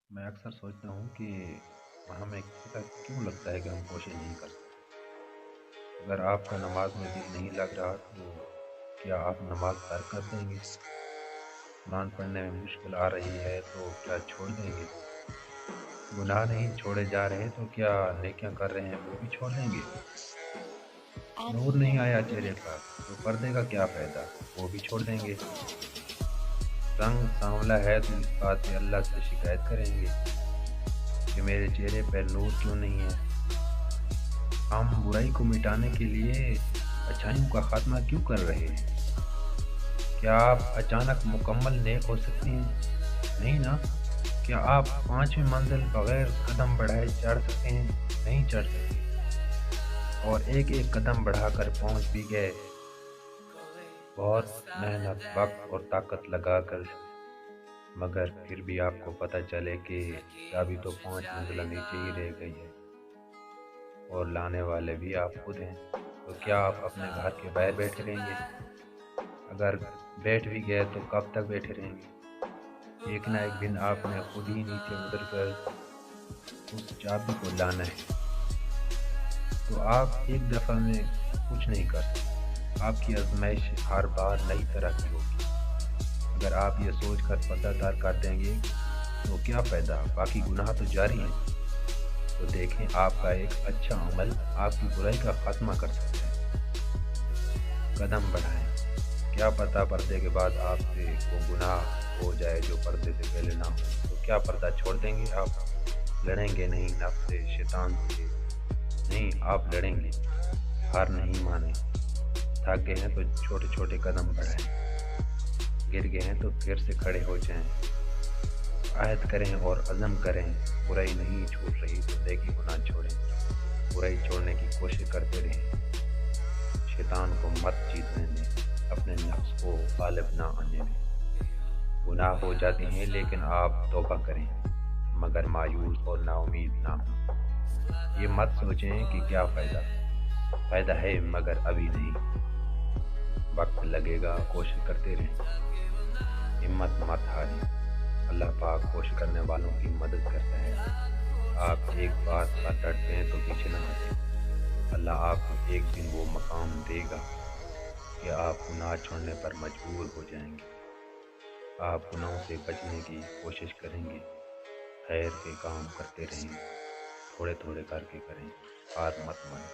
मैं अक्सर सोचता हूँ कि हमें ऐसा क्यों लगता है कि हम कोशिश नहीं कर सकते। अगर आपका नमाज में दिल नहीं लग रहा तो क्या आप नमाज तर्क कर देंगे? कुरान पढ़ने में मुश्किल आ रही है तो क्या छोड़ देंगे? गुनाह नहीं छोड़े जा रहे तो क्या नेकियां कर रहे हैं वो भी छोड़ देंगे? नूर नहीं आया चेहरे पर तो पर्दे का क्या फ़ायदा, वो भी छोड़ देंगे। रंग सांवला है तो इस बात पे अल्लाह से शिकायत करेंगे कि मेरे चेहरे पर नूर क्यों नहीं है। हम बुराई को मिटाने के लिए अच्छाइयों का खात्मा क्यों कर रहे हैं? क्या आप अचानक मुकम्मल नेक हो सकते हैं? नहीं ना। क्या आप पांचवी मंजिल बगैर कदम बढ़ाए चढ़ सकते हैं? नहीं चढ़ सकते। और एक एक कदम बढ़ाकर पहुंच भी गए, बहुत मेहनत वक्त और ताकत लगाकर, मगर फिर भी आपको पता चले कि अभी तो 5 मंजिला नीचे ही रह गई है और लाने वाले भी आप खुद हैं। तो क्या आप अपने घर के बाहर बैठे रहेंगे? अगर बैठ भी गए तो कब तक बैठे रहेंगे? एक ना एक दिन आपने खुद ही नीचे उतर कर उस चाबी को लाना है। तो आप एक दफ़ा में कुछ नहीं कर सकते। आपकी आजमाइश हर बार नई तरह की होगी। अगर आप ये सोच कर पर्दादार कर देंगे तो क्या फ़ायदा, बाकी गुनाह तो जारी हैं। तो देखें, आपका एक अच्छा अमल आपकी बुराई का खात्मा कर सकता है। कदम बढ़ाएं, क्या पता पर्दे के बाद आपसे वो गुनाह हो जाए जो पर्दे से पहले ना हो। तो क्या पर्दा छोड़ देंगे आप? लड़ेंगे नहीं नफ्स से, शैतान से नहीं, आप लड़ेंगे। हार नहीं माने। थक गए हैं तो छोटे छोटे कदम बढ़ाएं। गिर गए हैं तो फिर से खड़े हो जाएं। आयत करें और अज़म करें। बुराई नहीं छूट रही तो नेकी को ना छोड़ें। बुराई छोड़ने की कोशिश करते रहें। शैतान को मत जीतने दें। अपने नफ्स को गालिब ना आने दें। गुनाह हो जाते हैं लेकिन आप तौबा करें, मगर मायूस और नाउमीद ना हो। ये मत सोचें कि क्या फ़ायदा, फ़ायदा है मगर अभी नहीं। वक्त लगेगा, कोशिश करते रहें। हिम्मत मत हारें। अल्लाह पाक कोशिश करने वालों की मदद करता है। आप एक बात पर डटते हैं तो पीछे ना हटें। अल्लाह आपको एक दिन वो मकाम देगा कि आप गुनाह छोड़ने पर मजबूर हो जाएंगे। आप गुनाहों से बचने की कोशिश करेंगे। खैर के काम करते रहें, थोड़े थोड़े करके करें। हार मत मानें।